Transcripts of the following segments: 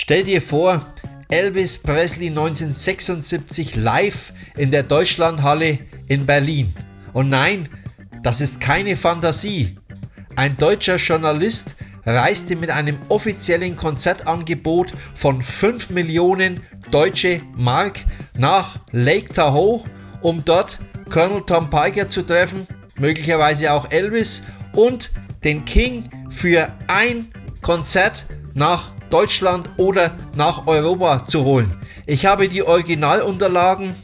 Stell dir vor, Elvis Presley 1976 live in der Deutschlandhalle in Berlin. Und nein, das ist keine Fantasie. Ein deutscher Journalist reiste mit einem offiziellen Konzertangebot von 5 Millionen deutsche Mark nach Lake Tahoe, um dort Colonel Tom Parker zu treffen, möglicherweise auch Elvis, und den King für ein Konzert nach Deutschland oder nach Europa zu holen. Ich habe die Originalunterlagen,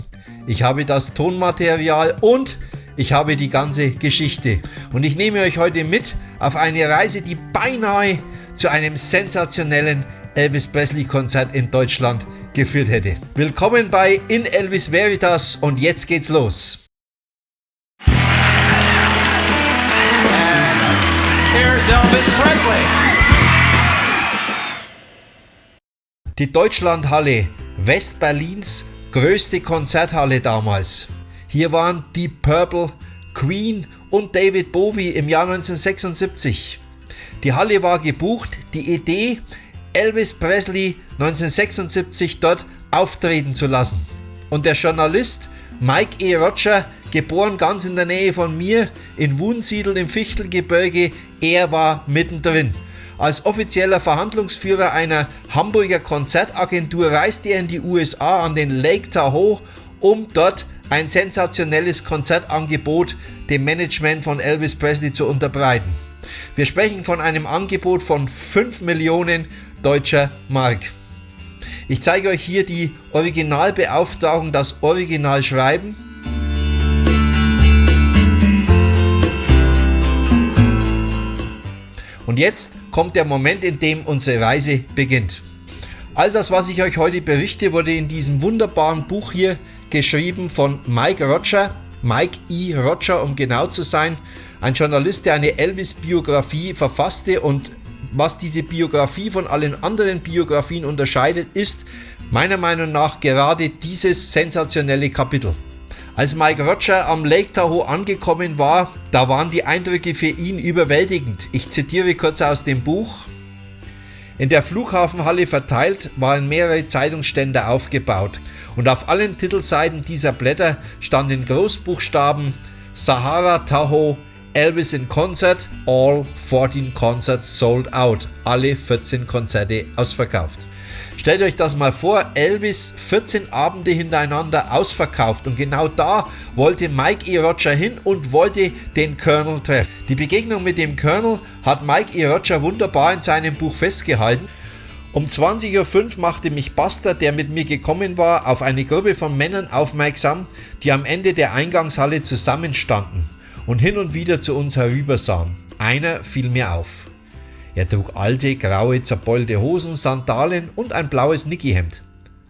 ich habe das Tonmaterial und ich habe die ganze Geschichte. Und ich nehme euch heute mit auf eine Reise, die beinahe zu einem sensationellen Elvis Presley Konzert in Deutschland geführt hätte. Willkommen bei In Elvis Veritas und jetzt geht's los. Here's Elvis Presley. Die Deutschlandhalle, Westberlins größte Konzerthalle damals. Hier waren Deep Purple, Queen und David Bowie im Jahr 1976. Die Halle war gebucht, die Idee, Elvis Presley 1976 dort auftreten zu lassen. Und der Journalist Mike E. Roger, geboren ganz in der Nähe von mir in Wunsiedel im Fichtelgebirge, er war mittendrin. Als offizieller Verhandlungsführer einer Hamburger Konzertagentur reiste er in die USA an den Lake Tahoe, um dort ein sensationelles Konzertangebot dem Management von Elvis Presley zu unterbreiten. Wir sprechen von einem Angebot von 5 Millionen deutscher Mark. Ich zeige euch hier die Originalbeauftragung, das Originalschreiben. Und jetzt kommt der Moment, in dem unsere Reise beginnt. All das, was ich euch heute berichte, wurde in diesem wunderbaren Buch hier geschrieben von Mike Roger, Mike E. Roger, um genau zu sein. Ein Journalist, der eine Elvis-Biografie verfasste, und was diese Biografie von allen anderen Biografien unterscheidet, ist meiner Meinung nach gerade dieses sensationelle Kapitel. Als Mike Roger am Lake Tahoe angekommen war, da waren die Eindrücke für ihn überwältigend. Ich zitiere kurz aus dem Buch. In der Flughafenhalle verteilt waren mehrere Zeitungsständer aufgebaut und auf allen Titelseiten dieser Blätter stand in Großbuchstaben Sahara Tahoe, Elvis in Concert, all 14 concerts sold out, alle 14 Konzerte ausverkauft. Stellt euch das mal vor, Elvis 14 Abende hintereinander ausverkauft, und genau da wollte Mike E. Roger hin und wollte den Colonel treffen. Die Begegnung mit dem Colonel hat Mike E. Roger wunderbar in seinem Buch festgehalten. Um 20.05 Uhr machte mich Buster, der mit mir gekommen war, auf eine Gruppe von Männern aufmerksam, die am Ende der Eingangshalle zusammenstanden und hin und wieder zu uns herübersahen. Einer fiel mir auf. Er trug alte, graue, zerbeulte Hosen, Sandalen und ein blaues Nicky-Hemd.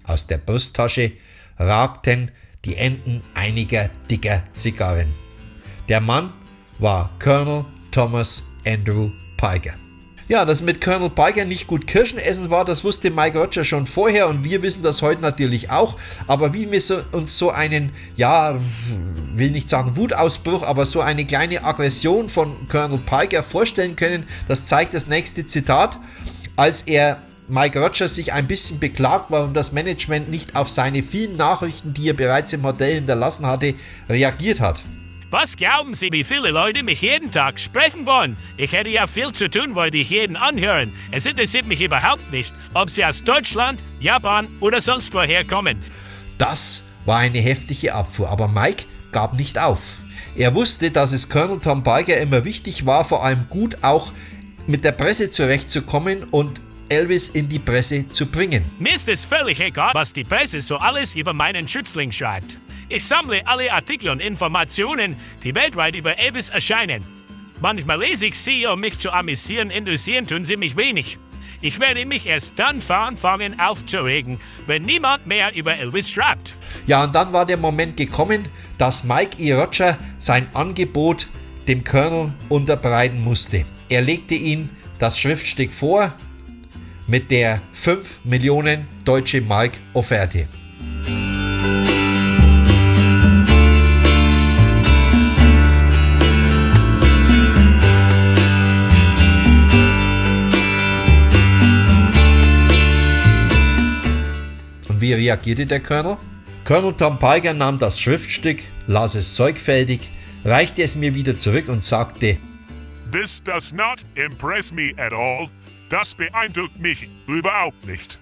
Aus der Brusttasche ragten die Enden einiger dicker Zigarren. Der Mann war Colonel Thomas Andrew Parker. Ja, dass mit Colonel Parker nicht gut Kirschen essen war, das wusste Mike Roger schon vorher, und wir wissen das heute natürlich auch. Aber wie wir uns so einen, ja, will nicht sagen Wutausbruch, aber so eine kleine Aggression von Colonel Parker vorstellen können, das zeigt das nächste Zitat, als er Mike Roger sich ein bisschen beklagt, warum das Management nicht auf seine vielen Nachrichten, die er bereits im Hotel hinterlassen hatte, reagiert hat. Was glauben Sie, wie viele Leute mich jeden Tag sprechen wollen? Ich hätte ja viel zu tun, wollte ich jeden anhören. Es interessiert mich überhaupt nicht, ob Sie aus Deutschland, Japan oder sonst woher kommen. Das war eine heftige Abfuhr, aber Mike gab nicht auf. Er wusste, dass es Colonel Tom Parker immer wichtig war, vor allem gut auch mit der Presse zurechtzukommen und Elvis in die Presse zu bringen. Mir ist es völlig egal, was die Presse so alles über meinen Schützling schreibt. Ich sammle alle Artikel und Informationen, die weltweit über Elvis erscheinen. Manchmal lese ich sie, um mich zu amüsieren, interessieren tun sie mich wenig. Ich werde mich erst dann anfangen aufzuregen, wenn niemand mehr über Elvis schreibt. Ja, und dann war der Moment gekommen, dass Mike E. Roger sein Angebot dem Colonel unterbreiten musste. Er legte ihm das Schriftstück vor mit der 5 Millionen deutsche Mark Offerte. wie reagierte der Colonel? Colonel Tom Parker nahm das Schriftstück, las es sorgfältig, reichte es mir wieder zurück und sagte: This does not impress me at all. Das beeindruckt mich überhaupt nicht.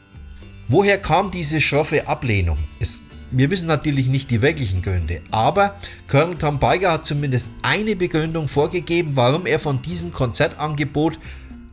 Woher kam diese schroffe Ablehnung? Wir wissen natürlich nicht die wirklichen Gründe, aber Colonel Tom Parker hat zumindest eine Begründung vorgegeben, warum er von diesem Konzertangebot,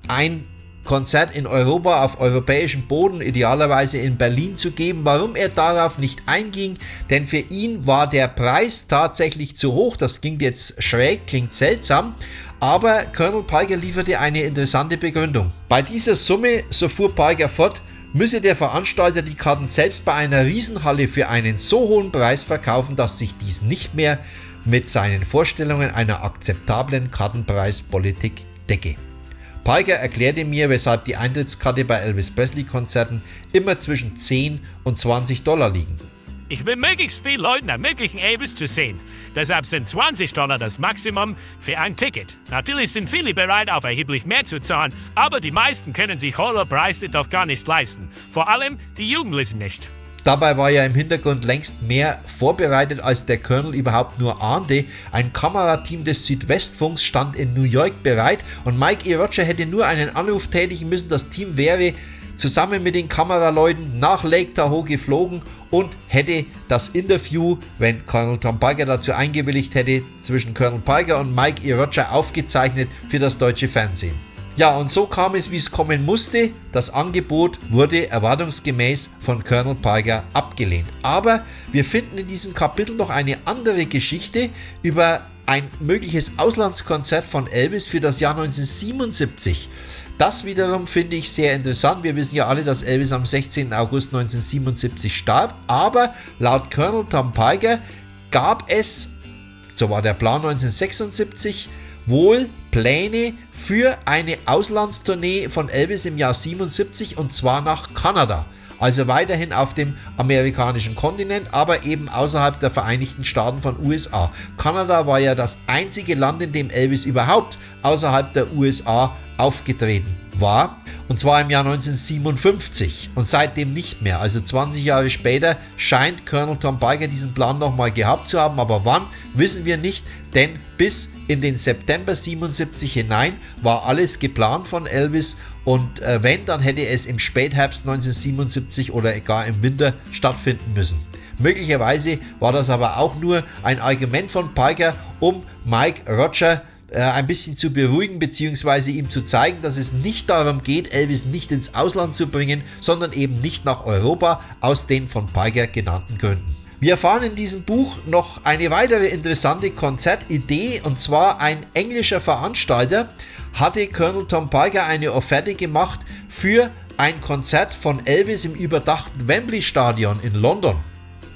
ein Konzert in Europa auf europäischem Boden, idealerweise in Berlin zu geben, warum er darauf nicht einging, denn für ihn war der Preis tatsächlich zu hoch. Das klingt jetzt schräg, klingt seltsam, aber Colonel Parker lieferte eine interessante Begründung. Bei dieser Summe, so fuhr Parker fort, müsse der Veranstalter die Karten selbst bei einer Riesenhalle für einen so hohen Preis verkaufen, dass sich dies nicht mehr mit seinen Vorstellungen einer akzeptablen Kartenpreispolitik decke. Parker erklärte mir, weshalb die Eintrittskarte bei Elvis Presley Konzerten immer zwischen 10 und $20 liegen. Ich will möglichst viele Leuten ermöglichen, Elvis zu sehen. Deshalb sind $20 das Maximum für ein Ticket. Natürlich sind viele bereit, auf erheblich mehr zu zahlen, aber die meisten können sich hohe Preise doch gar nicht leisten. Vor allem die Jugendlichen nicht. Dabei war ja im Hintergrund längst mehr vorbereitet, als der Colonel überhaupt nur ahnte. Ein Kamerateam des Südwestfunks stand in New York bereit und Mike E. Roger hätte nur einen Anruf tätigen müssen. Das Team wäre zusammen mit den Kameraleuten nach Lake Tahoe geflogen und hätte das Interview, wenn Colonel Tom Parker dazu eingewilligt hätte, zwischen Colonel Parker und Mike E. Roger aufgezeichnet für das deutsche Fernsehen. Ja, und so kam es, wie es kommen musste. Das Angebot wurde erwartungsgemäß von Colonel Parker abgelehnt. Aber wir finden in diesem Kapitel noch eine andere Geschichte über ein mögliches Auslandskonzert von Elvis für das Jahr 1977. Das wiederum finde ich sehr interessant. Wir wissen ja alle, dass Elvis am 16. August 1977 starb. Aber laut Colonel Tom Parker gab es, so war der Plan 1976, wohl Pläne für eine Auslandstournee von Elvis im Jahr 77 und zwar nach Kanada. Also weiterhin auf dem amerikanischen Kontinent, aber eben außerhalb der Vereinigten Staaten von USA. Kanada war ja das einzige Land, in dem Elvis überhaupt außerhalb der USA aufgetreten war. Und zwar im Jahr 1957 und seitdem nicht mehr. Also 20 Jahre später scheint Colonel Tom Parker diesen Plan nochmal gehabt zu haben. Aber wann, wissen wir nicht, denn bis in den September 77 hinein war alles geplant von Elvis. Und wenn, dann hätte es im Spätherbst 1977 oder gar im Winter stattfinden müssen. Möglicherweise war das aber auch nur ein Argument von Parker, um Mike Roger ein bisschen zu beruhigen bzw. ihm zu zeigen, dass es nicht darum geht, Elvis nicht ins Ausland zu bringen, sondern eben nicht nach Europa aus den von Parker genannten Gründen. Wir erfahren in diesem Buch noch eine weitere interessante Konzertidee, und zwar ein englischer Veranstalter hatte Colonel Tom Parker eine Offerte gemacht für ein Konzert von Elvis im überdachten Wembley Stadion in London.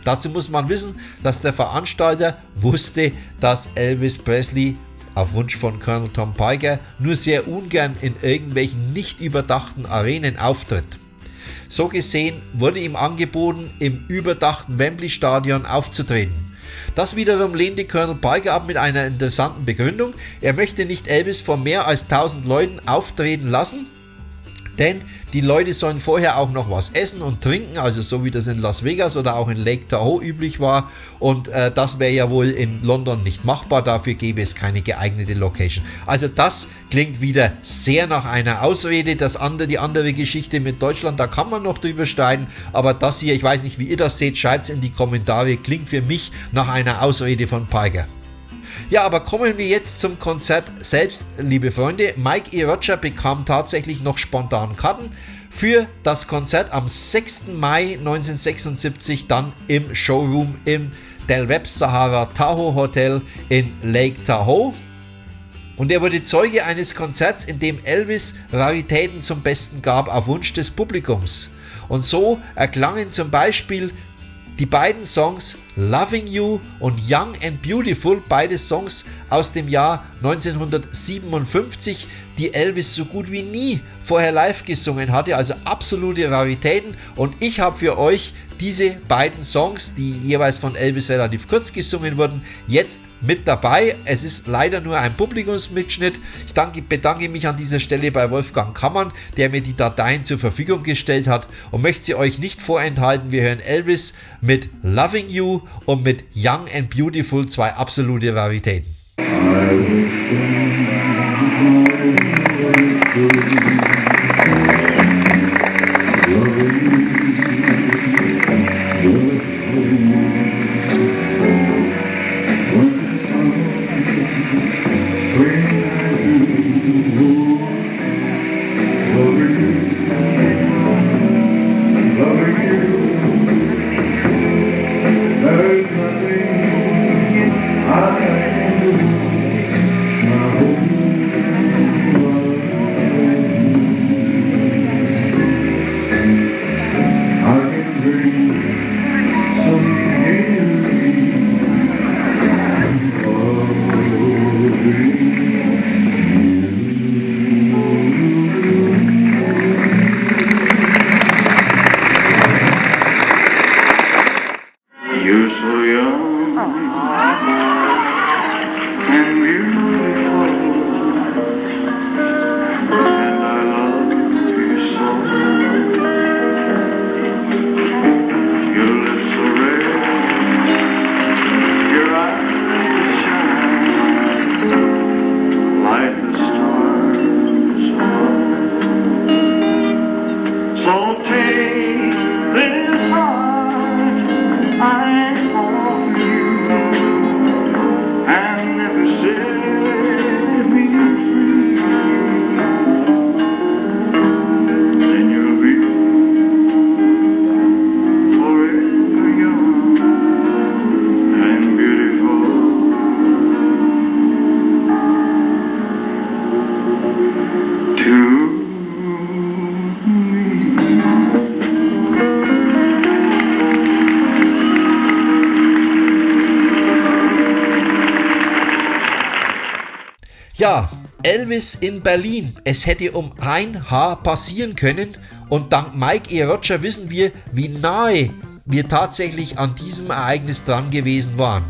Dazu muss man wissen, dass der Veranstalter wusste, dass Elvis Presley auf Wunsch von Colonel Tom Parker nur sehr ungern in irgendwelchen nicht überdachten Arenen auftritt. So gesehen wurde ihm angeboten, im überdachten Wembley Stadion aufzutreten. Das wiederum lehnte Colonel Parker ab mit einer interessanten Begründung. Er möchte nicht Elvis vor mehr als 1000 Leuten auftreten lassen, denn die Leute sollen vorher auch noch was essen und trinken, also so wie das in Las Vegas oder auch in Lake Tahoe üblich war, und das wäre ja wohl in London nicht machbar, dafür gäbe es keine geeignete Location. Also das klingt wieder sehr nach einer Ausrede. Die andere Geschichte mit Deutschland, da kann man noch drüber streiten, aber das hier, ich weiß nicht, wie ihr das seht, schreibt es in die Kommentare, klingt für mich nach einer Ausrede von Parker. Ja, aber kommen wir jetzt zum Konzert selbst, liebe Freunde. Mike E. Roger bekam tatsächlich noch spontan Karten für das Konzert am 6. Mai 1976 dann im Showroom im Del Webb Sahara Tahoe Hotel in Lake Tahoe. Und er wurde Zeuge eines Konzerts, in dem Elvis Raritäten zum Besten gab auf Wunsch des Publikums. Und so erklangen zum Beispiel die beiden Songs Loving You und Young and Beautiful, beide Songs aus dem Jahr 1957, die Elvis so gut wie nie vorher live gesungen hatte, also absolute Raritäten. Und ich habe für euch diese beiden Songs, die jeweils von Elvis relativ kurz gesungen wurden, jetzt mit dabei. Es ist leider nur ein Publikumsmitschnitt. Ich bedanke mich an dieser Stelle bei Wolfgang Kammann, der mir die Dateien zur Verfügung gestellt hat und möchte sie euch nicht vorenthalten. Wir hören Elvis mit Loving You und mit Young and Beautiful, zwei absolute Raritäten. Ja, Elvis in Berlin. Es hätte um ein Haar passieren können und dank Mike E. Roger wissen wir, wie nahe wir tatsächlich an diesem Ereignis dran gewesen waren.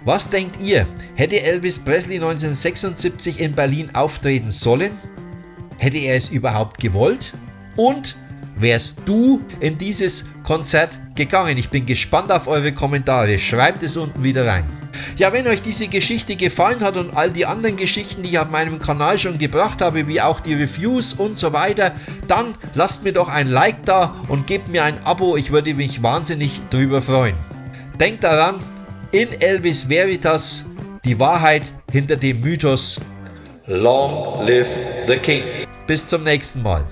Was denkt ihr? Hätte Elvis Presley 1976 in Berlin auftreten sollen? Hätte er es überhaupt gewollt? Und wärst du in dieses Konzert gegangen? Ich bin gespannt auf eure Kommentare. Schreibt es unten wieder rein. Ja, wenn euch diese Geschichte gefallen hat und all die anderen Geschichten, die ich auf meinem Kanal schon gebracht habe, wie auch die Reviews und so weiter, dann lasst mir doch ein Like da und gebt mir ein Abo. Ich würde mich wahnsinnig drüber freuen. Denkt daran, in Elvis Veritas, die Wahrheit hinter dem Mythos. Long live the King. Bis zum nächsten Mal.